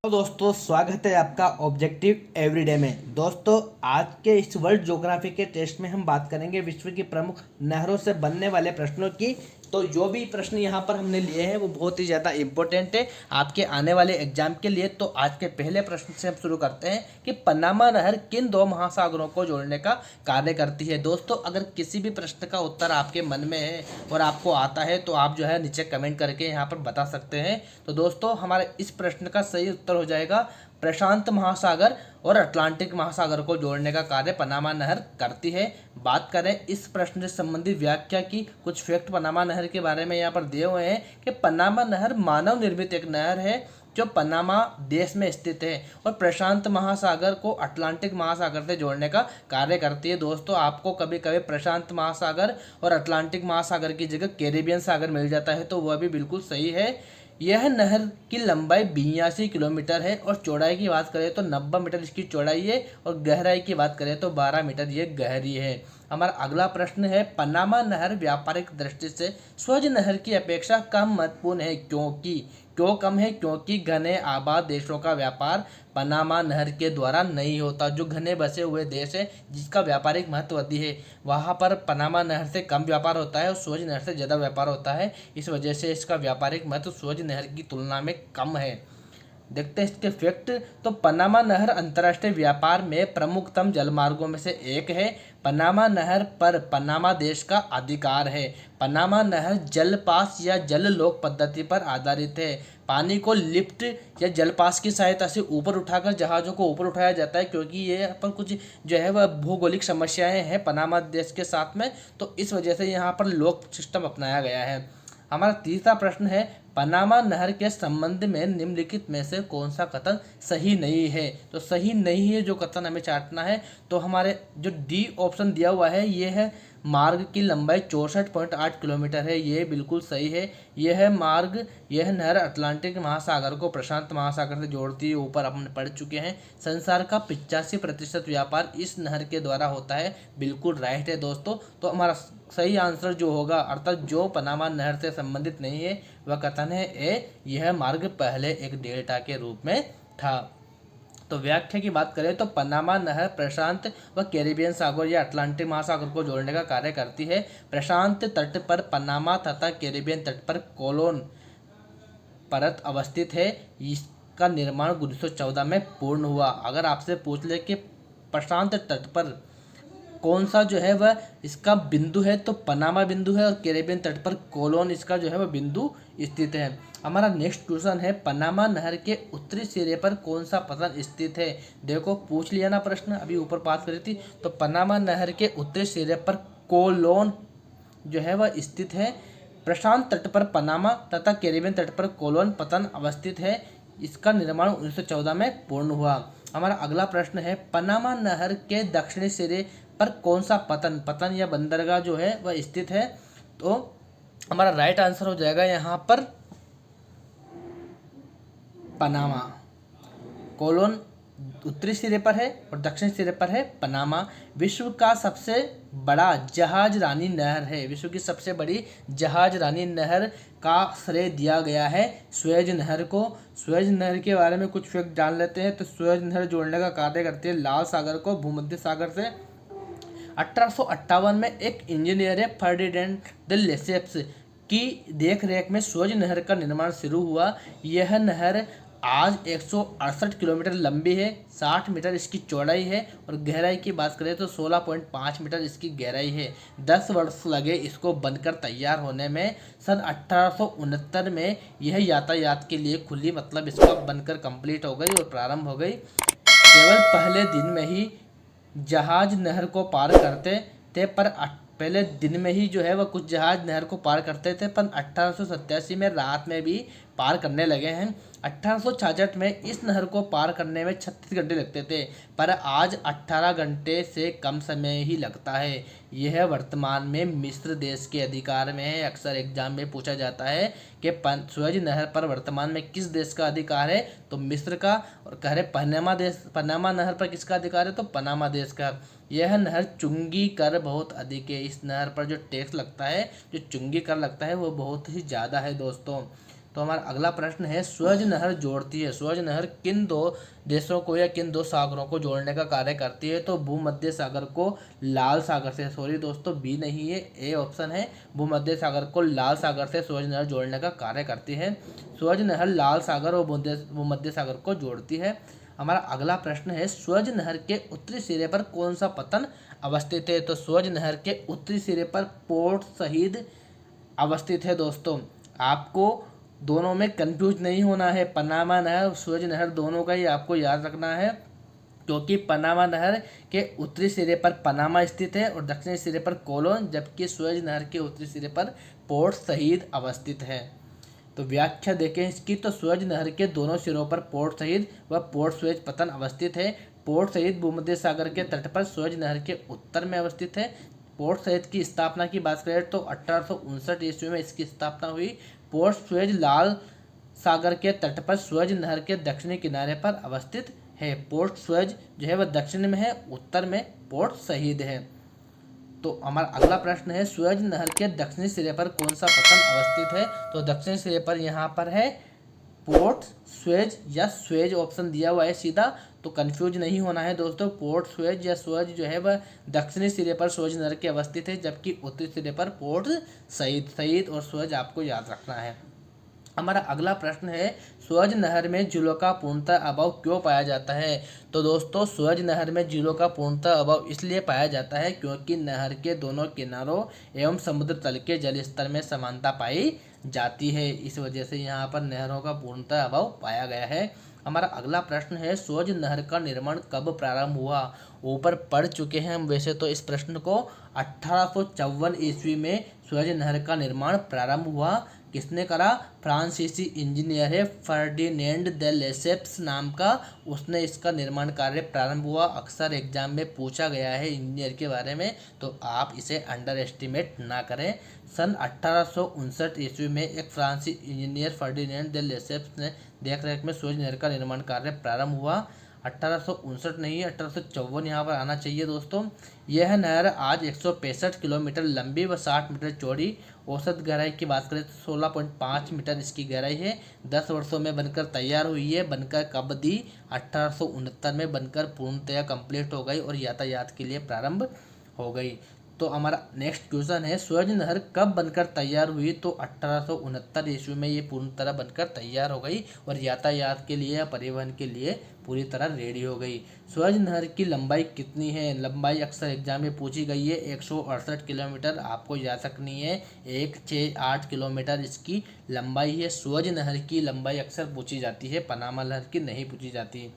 तो दोस्तों स्वागत है आपका ऑब्जेक्टिव एवरीडे में। दोस्तों आज के इस वर्ल्ड ज्योग्राफी के टेस्ट में हम बात करेंगे विश्व की प्रमुख नहरों से बनने वाले प्रश्नों की। तो जो भी प्रश्न यहाँ पर हमने लिए हैं वो बहुत ही ज़्यादा इम्पोर्टेंट है आपके आने वाले एग्जाम के लिए। तो आज के पहले प्रश्न से हम शुरू करते हैं कि पनामा नहर किन दो महासागरों को जोड़ने का कार्य करती है। दोस्तों अगर किसी भी प्रश्न का उत्तर आपके मन में है और आपको आता है तो आप जो है नीचे कमेंट करके यहाँ पर बता सकते हैं। तो दोस्तों हमारे इस प्रश्न का सही उत्तर हो जाएगा प्रशांत महासागर और अटलांटिक महासागर को जोड़ने का कार्य पनामा नहर करती है। बात करें इस प्रश्न से संबंधित व्याख्या की, कुछ फैक्ट पनामा नहर के बारे में यहाँ पर दिए हुए हैं कि पनामा नहर मानव निर्मित एक नहर है जो पनामा देश में स्थित है और प्रशांत महासागर को अटलांटिक महासागर से जोड़ने का कार्य करती है। दोस्तों आपको कभी कभी प्रशांत महासागर और अटलांटिक महासागर की जगह कैरिबियन सागर मिल जाता है, तो वह भी बिल्कुल सही है। यह नहर की लंबाई 82 किलोमीटर है और चौड़ाई की बात करें तो 90 मीटर इसकी चौड़ाई है और गहराई की बात करें तो 12 मीटर ये गहरी है। हमारा अगला प्रश्न है पनामा नहर व्यापारिक दृष्टि से स्वज नहर की अपेक्षा कम महत्वपूर्ण है क्यों कम है? क्योंकि घने आबाद देशों का व्यापार पनामा नहर के द्वारा नहीं होता। जो घने बसे हुए देश है जिसका व्यापारिक महत्व अधिक है वहाँ पर पनामा नहर से कम व्यापार होता है और स्वज नहर से ज़्यादा व्यापार होता है। इस वजह से इसका व्यापारिक महत्व स्वज नहर की तुलना में कम है। देखते हैं इसके फैक्ट। तो पनामा नहर अंतर्राष्ट्रीय व्यापार में प्रमुखतम जलमार्गों में से एक है। पनामा नहर पर पनामा देश का अधिकार है। पनामा नहर जलपास या जललोक पद्धति पर आधारित है। पानी को लिफ्ट या जलपास की सहायता से ऊपर उठाकर जहाज़ों को ऊपर उठाया जाता है क्योंकि ये पर कुछ जो है वह भौगोलिक समस्याएं हैं पनामा देश के साथ में, तो इस वजह से यहाँ पर लोक सिस्टम अपनाया गया है। हमारा तीसरा प्रश्न है पनामा नहर के संबंध में निम्नलिखित में से कौन सा कथन सही नहीं है? तो सही नहीं है जो कथन हमें चाटना है, तो हमारे जो डी ऑप्शन दिया हुआ है ये है मार्ग की लंबाई 64.8 किलोमीटर है, ये बिल्कुल सही है। यह नहर अटलांटिक महासागर को प्रशांत महासागर से जोड़ती है, ऊपर अपन पढ़ चुके हैं। संसार का 85% व्यापार इस नहर के द्वारा होता है, बिल्कुल राइट है दोस्तों। तो हमारा सही आंसर जो होगा अर्थात जो पनामा नहर से संबंधित नहीं है वह कथन है ए, यह मार्ग पहले एक डेल्टा के रूप में था। तो व्याख्या की बात करें तो पनामा नहर प्रशांत व कैरिबियन सागर या अटलांटिक महासागर को जोड़ने का कार्य करती है। प्रशांत तट पर पनामा तथा कैरिबियन तट पर कोलोन परत अवस्थित है। इसका निर्माण 1914 में पूर्ण हुआ। अगर आपसे पूछ ले कि प्रशांत तट पर कौन सा जो है वह इसका बिंदु है तो पनामा बिंदु है और कैरिबियन तट पर कोलोन इसका जो है वह बिंदु स्थित है। हमारा नेक्स्ट क्वेश्चन है पनामा नहर के उत्तरी सिरे पर कौन सा पतन स्थित है? देखो पूछ लिया ना प्रश्न, अभी ऊपर बात करी थी। तो पनामा नहर के उत्तरी सिरे पर कोलोन जो है वह स्थित है। प्रशांत तट पर पनामा तथा कैरिबियन तट पर कोलोन पतन अवस्थित है। इसका निर्माण 1914 में पूर्ण हुआ। हमारा अगला प्रश्न है पनामा नहर के दक्षिणी सिरे पर कौन सा पतन या बंदरगाह जो है वह स्थित है? तो हमारा राइट आंसर हो जाएगा यहाँ पर पनामा। कोलोन उत्तरी सिरे पर है और दक्षिणी सिरे पर है पनामा। विश्व का सबसे बड़ा जहाज रानी नहर है। विश्व की सबसे बड़ी जहाज रानी नहर का श्रेय दिया गया है सुएज नहर को। सुएज नहर के बारे में कुछ फैक्ट जान लेते हैं। तो सुएज नहर जोड़ने का कार्य करती है लाल सागर को भूमध्य सागर से। 1858 में एक इंजीनियर फर्डिनेंड द लेसेप्स की देखरेख में सुएज नहर का निर्माण शुरू हुआ। यह नहर आज 168 किलोमीटर लंबी है, 60 मीटर इसकी चौड़ाई है और गहराई की बात करें तो 16.5 मीटर इसकी गहराई है। 10 वर्ष लगे इसको बनकर तैयार होने में। सन 1869 में यह यातायात के लिए खुली, मतलब इसका बनकर कंप्लीट हो गई और प्रारंभ हो गई। केवल पहले दिन में ही जहाज नहर को पार करते थे, पर पहले दिन में ही जो है वह कुछ जहाज नहर को पार करते थे, पर 1887 में रात में भी पार करने लगे हैं। 1866 में इस नहर को पार करने में 36 घंटे लगते थे, पर आज 18 घंटे से कम समय ही लगता है। यह वर्तमान में मिस्र देश के अधिकार में है। अक्सर एग्जाम में पूछा जाता है कि सुएज नहर पर वर्तमान में किस देश का अधिकार है? तो मिस्र का। और कह रहे पनामा नहर पर किसका अधिकार है? तो पनामा देश का। यह नहर चुंगी कर बहुत अधिक है। इस नहर पर जो टैक्स लगता है, जो चुंगी कर लगता है वो बहुत ही ज़्यादा है दोस्तों। तो हमारा अगला प्रश्न है, स्वेज नहर जोड़ती है, स्वेज नहर किन दो देशों को या किन दो सागरों को जोड़ने का कार्य करती है? तो भूमध्य सागर को लाल सागर से, सॉरी दोस्तों बी नहीं है, ए ऑप्शन है, भूमध्य सागर को लाल सागर से स्वेज नहर जोड़ने का कार्य करती है। स्वेज नहर लाल सागर और भूमध्य सागर को जोड़ती है। हमारा अगला प्रश्न है, स्वेज नहर के उत्तरी सिरे पर कौन सा पतन अवस्थित है? तो स्वेज नहर के उत्तरी सिरे पर पोर्ट सईद अवस्थित है। दोस्तों आपको दोनों में कंफ्यूज नहीं होना है, पनामा नहर और स्वेज नहर दोनों का ही आपको याद रखना है, क्योंकि पनामा नहर के उत्तरी सिरे पर पनामा स्थित है और दक्षिणी सिरे पर कोलोन, जबकि स्वेज नहर के उत्तरी सिरे पर पोर्ट सईद अवस्थित है। तो व्याख्या देखें इसकी, तो स्वेज नहर के दोनों सिरों पर पोर्ट सईद व पोर्ट स्वेज पतन अवस्थित है। पोर्ट सईद भूमध्य सागर के तट पर स्वेज नहर के उत्तर में अवस्थित है। पोर्ट सईद की स्थापना की बात करें तो 1859 ईस्वी में इसकी स्थापना हुई। पोर्ट स्वेज लाल सागर के तट पर स्वेज नहर के दक्षिणी किनारे पर अवस्थित है। पोर्ट स्वेज जो है वह दक्षिण में है, उत्तर में पोर्ट सईद है। तो हमारा अगला प्रश्न है, स्वेज नहर के दक्षिणी सिरे पर कौन सा पतन अवस्थित है? तो दक्षिणी सिरे पर यहाँ पर है पोर्ट स्वेज या स्वेज ऑप्शन दिया हुआ है सीधा, तो कंफ्यूज नहीं होना है दोस्तों। पोर्ट स्वेज या स्वेज जो है वह दक्षिणी सिरे पर स्वेज नहर के अवस्थित है, जबकि उत्तरी सिरे पर पोर्ट सईद, सईद और स्वेज आपको याद रखना है। हमारा अगला प्रश्न है, स्वेज नहर में झीलों का पूर्णतः अभाव क्यों पाया जाता है? तो दोस्तों स्वेज नहर में झीलों का पूर्णतः अभाव इसलिए पाया जाता है क्योंकि नहर के दोनों किनारों एवं समुद्र तल के जल स्तर में समानता पाई जाती है, इस वजह से यहाँ पर नहरों का पूर्णतः अभाव पाया गया है। हमारा अगला प्रश्न है, स्वेज नहर का निर्माण कब प्रारंभ हुआ? ऊपर पढ़ चुके हैं हम वैसे तो इस प्रश्न को। 1854 ईस्वी में स्वेज नहर का निर्माण प्रारंभ हुआ। किसने करा? फ्रांसीसी इंजीनियर है फर्डिनेंड दे लेसेप्स नाम का, उसने इसका निर्माण कार्य प्रारंभ हुआ। अक्सर एग्जाम में पूछा गया है इंजीनियर के बारे में, तो आप इसे अंडर एस्टिमेट ना करें। सन 1859 ईस्वी में एक फ्रांसीसी इंजीनियर फर्डिनेंड दे लेसेप्स ने देखरेख में स्वेज नहर का निर्माण कार्य प्रारंभ हुआ। 1859 नहीं, 1854 यहाँ पर आना चाहिए दोस्तों। यह नहर आज 165 किलोमीटर लंबी व 60 मीटर चौड़ी, औसत गहराई की बात करें तो 16.5 मीटर इसकी गहराई है। 10 वर्षों में बनकर तैयार हुई है। बनकर कब दी? 1869 में बनकर पूर्णतया कंप्लीट हो गई और यातायात के लिए प्रारंभ हो गई। तो हमारा नेक्स्ट क्वेश्चन है, स्वेज नहर कब बनकर तैयार हुई? तो 1869 ईस्वी में ये पूर्ण तरह बनकर तैयार हो गई और यातायात के लिए या परिवहन के लिए पूरी तरह रेडी हो गई। स्वेज नहर की लंबाई कितनी है? लंबाई अक्सर एग्जाम में पूछी गई है, 168 किलोमीटर आपको याद रखनी है। 168 किलोमीटर इसकी लंबाई है। स्वेज नहर की लंबाई अक्सर पूछी जाती है, पनामा नहर की नहीं पूछी जाती।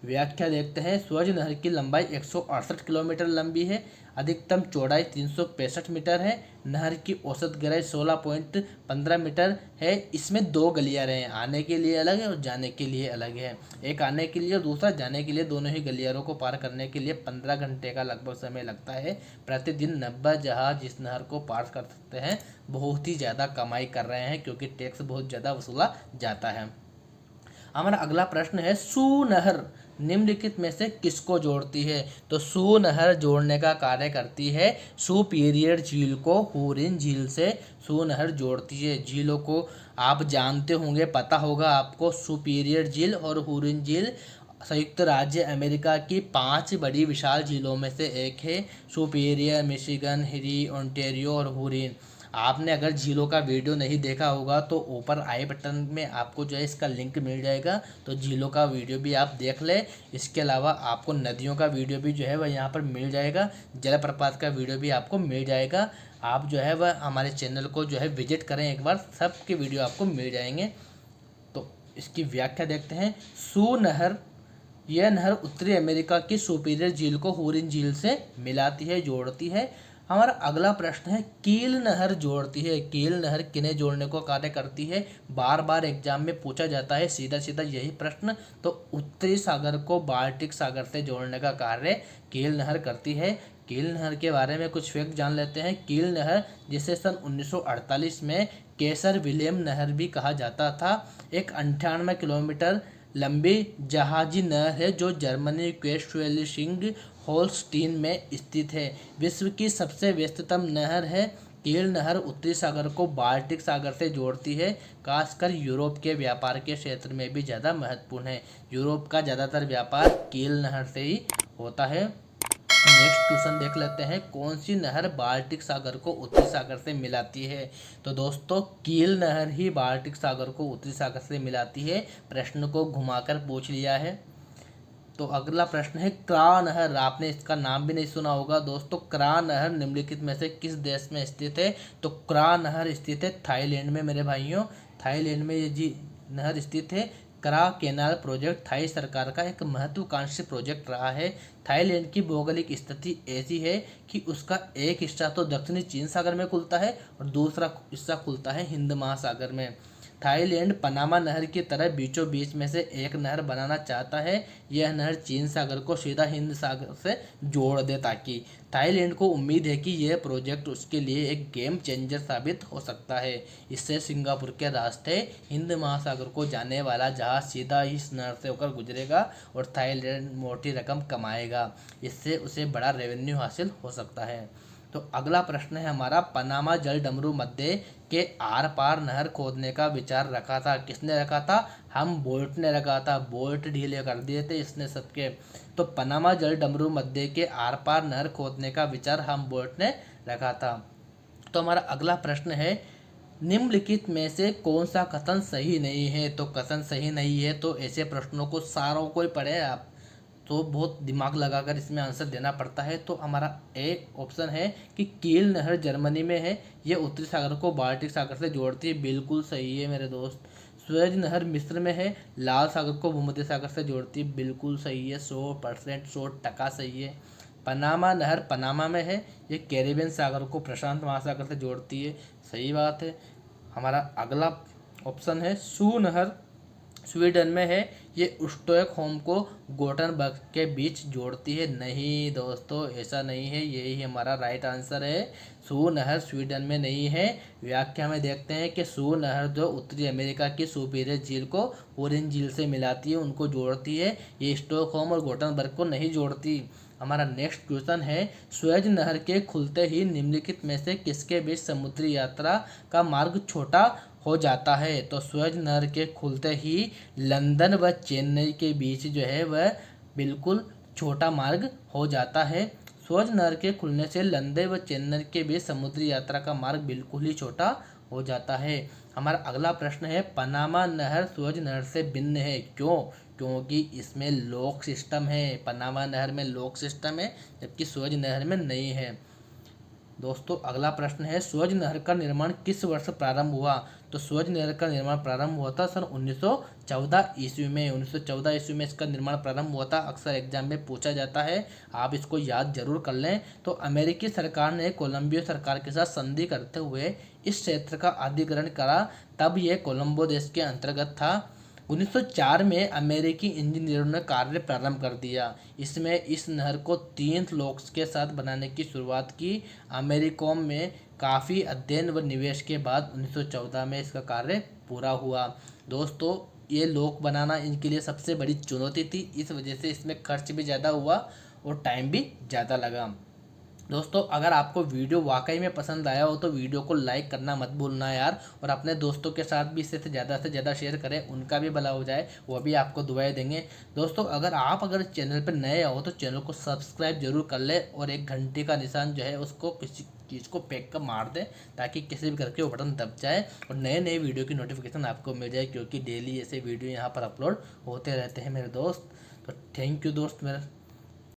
व्याख्या देखते हैं, स्वेज नहर की लंबाई 168 किलोमीटर लंबी है, अधिकतम चौड़ाई 365 मीटर है, नहर की औसत गहराई 16.15 मीटर है। इसमें दो गलियारे हैं, आने के लिए अलग है और जाने के लिए अलग है। एक आने के लिए और दूसरा जाने के लिए, दोनों ही गलियारों को पार करने के लिए 15 घंटे का लगभग समय लगता है। प्रतिदिन 90 जहाज इस नहर को पार कर सकते हैं। बहुत ही ज़्यादा कमाई कर रहे हैं क्योंकि टैक्स बहुत ज़्यादा वसूला जाता है। हमारा अगला प्रश्न है, सू नहर निम्नलिखित में से किसको जोड़ती है? तो सू नहर जोड़ने का कार्य करती है सुपीरियर झील को हुरिन झील से। सू नहर जोड़ती है झीलों को, आप जानते होंगे, पता होगा आपको, सुपीरियर झील और हुरिन झील संयुक्त राज्य अमेरिका की 5 बड़ी विशाल झीलों में से एक है। सुपीरियर, मिशिगन, हिरी, ओंटारियो और हुरिन। आपने अगर झीलों का वीडियो नहीं देखा होगा तो ऊपर आई बटन में आपको जो है इसका लिंक मिल जाएगा, तो झीलों का वीडियो भी आप देख लें। इसके अलावा आपको नदियों का वीडियो भी जो है वह यहाँ पर मिल जाएगा, जलप्रपात का वीडियो भी आपको मिल जाएगा। आप जो है वह हमारे चैनल को जो है विजिट करें एक बार, सबके वीडियो आपको मिल जाएंगे। तो इसकी व्याख्या देखते हैं। सू नहर, यह नहर उत्तरी अमेरिका की सुपीरियर झील को हुरिन झील से मिलाती है, जोड़ती है। हमारा अगला प्रश्न है, कील नहर जोड़ती है। कील नहर किन्हें जोड़ने को कार्य करती है? बार बार एग्जाम में पूछा जाता है सीधा सीधा यही प्रश्न। तो उत्तरी सागर को बाल्टिक सागर से जोड़ने का कार्य कील नहर करती है। कील नहर के बारे में कुछ फैक्ट जान लेते हैं। कील नहर, जिसे सन 1948 में केसर विलियम नहर भी कहा जाता था, एक 98 किलोमीटर लंबी जहाजी नहर है जो जर्मनी वेस्टफैलिंग होल्स्टीन में स्थित है। विश्व की सबसे व्यस्ततम नहर है। कील नहर उत्तरी सागर को बाल्टिक सागर से जोड़ती है, खासकर यूरोप के व्यापार के क्षेत्र में भी ज़्यादा महत्वपूर्ण है। यूरोप का ज़्यादातर व्यापार कील नहर से ही होता है। नेक्स्ट क्वेश्चन देख लेते हैं, कौन सी नहर बाल्टिक सागर को उत्तरी सागर से मिलाती है? तो दोस्तों कील नहर ही बाल्टिक सागर को उत्तरी सागर से मिलाती है। प्रश्न को घुमाकर पूछ लिया है। तो अगला प्रश्न है क्रा नहर, आपने इसका नाम भी नहीं सुना होगा दोस्तों। क्रा नहर निम्नलिखित में से किस देश में स्थित है? तो क्रा नहर स्थित है थाईलैंड में मेरे भाइयों। थाईलैंड में ये जी नहर स्थित है। क्रा कैनाल प्रोजेक्ट थाई सरकार का एक महत्वाकांक्षी प्रोजेक्ट रहा है। थाईलैंड की भौगोलिक स्थिति ऐसी है कि उसका एक हिस्सा तो दक्षिणी चीन सागर में खुलता है और दूसरा हिस्सा खुलता है हिंद महासागर में। थाईलैंड पनामा नहर की तरह बीचों बीच में से एक नहर बनाना चाहता है। यह नहर चीन सागर को सीधा हिंद सागर से जोड़ दे, ताकि थाईलैंड को उम्मीद है कि यह प्रोजेक्ट उसके लिए एक गेम चेंजर साबित हो सकता है। इससे सिंगापुर के रास्ते हिंद महासागर को जाने वाला जहाज सीधा इस नहर से होकर गुजरेगा और थाईलैंड मोटी रकम कमाएगा। इससे उसे बड़ा रेवेन्यू हासिल हो सकता है। तो अगला प्रश्न है हमारा, पनामा जल डमरू मध्य के आर पार नहर खोदने का विचार रखा था। किसने रखा था? हम बोल्ट ने रखा था। बोल्ट ढीले कर दिए थे इसने सबके। तो पनामा जल डमरू मध्य के आर पार नहर खोदने का विचार हम बोल्ट ने रखा था। तो हमारा अगला प्रश्न है, निम्नलिखित में से कौन सा कथन सही नहीं है? तो कथन सही नहीं है तो ऐसे प्रश्नों को सारों को ही पढ़े आप, तो बहुत दिमाग लगाकर इसमें आंसर देना पड़ता है। तो हमारा ए ऑप्शन है कि कील नहर जर्मनी में है, ये उत्तरी सागर को बाल्टिक सागर से जोड़ती है। बिल्कुल सही है मेरे दोस्त। स्वेज नहर मिस्र में है, लाल सागर को भूमध्य सागर से जोड़ती है। बिल्कुल सही है, 100% 100% सही है। पनामा नहर पनामा में है, ये कैरिबियन सागर को प्रशांत महासागर से जोड़ती है। सही बात है। हमारा अगला ऑप्शन है सू नहर स्वीडन में है, ये स्टॉकहोम को गोटेनबर्ग के बीच जोड़ती है। नहीं दोस्तों, ऐसा नहीं है, यही हमारा राइट आंसर है। सू नहर स्वीडन में नहीं है। व्याख्या में देखते हैं कि सू नहर जो उत्तरी अमेरिका की सुपीरियर झील को ओरेंज झील से मिलाती है, उनको जोड़ती है। ये स्टॉकहोम और गोटेनबर्ग को नहीं जोड़ती। हमारा नेक्स्ट क्वेश्चन है, स्वेज नहर के खुलते ही निम्नलिखित में से किसके बीच समुद्री यात्रा का मार्ग छोटा हो जाता है? तो स्वेज नहर के खुलते ही लंदन व चेन्नई के बीच जो है वह बिल्कुल छोटा मार्ग हो जाता है। स्वेज नहर के खुलने से लंदन व चेन्नई के बीच समुद्री यात्रा का मार्ग बिल्कुल ही छोटा हो जाता है। हमारा अगला प्रश्न है, पनामा नहर स्वेज नहर से भिन्न है, क्यों? क्योंकि इसमें लॉक सिस्टम है। पनामा नहर में लॉक सिस्टम है, जबकि स्वेज नहर में नहीं है। दोस्तों अगला प्रश्न है, स्वेज नहर का निर्माण किस वर्ष प्रारंभ हुआ? तो स्वेज नहर का निर्माण प्रारंभ हुआ था सन 1914 ईस्वी में। 1914 ईस्वी में इसका निर्माण प्रारंभ हुआ था। अक्सर एग्जाम में पूछा जाता है, आप इसको याद जरूर कर लें। तो अमेरिकी सरकार ने कोलंबिया सरकार के साथ संधि करते हुए इस क्षेत्र का अधिग्रहण करा, तब यह कोलंबो देश के अंतर्गत था। 1904 में अमेरिकी इंजीनियरों ने कार्य प्रारंभ कर दिया। इसमें इस नहर को 3 लॉक्स के साथ बनाने की शुरुआत की। अमेरिकॉम में काफ़ी अध्ययन व निवेश के बाद 1914 में इसका कार्य पूरा हुआ। दोस्तों ये लॉक बनाना इनके लिए सबसे बड़ी चुनौती थी, इस वजह से इसमें खर्च भी ज़्यादा हुआ और टाइम भी ज़्यादा लगा। दोस्तों अगर आपको वीडियो वाकई में पसंद आया हो तो वीडियो को लाइक करना मत भूलना यार, और अपने दोस्तों के साथ भी इसे ज़्यादा से ज़्यादा शेयर करें, उनका भी भला हो जाए, वो भी आपको दुआएं देंगे। दोस्तों अगर चैनल पर नए हो तो चैनल को सब्सक्राइब जरूर कर ले, और एक घंटे का निशान जो है उसको किसी चीज़ को पैक कर मार दें, ताकि किसी भी करके वो बटन दब जाए और नए नए वीडियो की नोटिफिकेशन आपको मिल जाए, क्योंकि डेली ऐसे वीडियो यहाँ पर अपलोड होते रहते हैं मेरे दोस्त। तो थैंक यू दोस्त मेरा।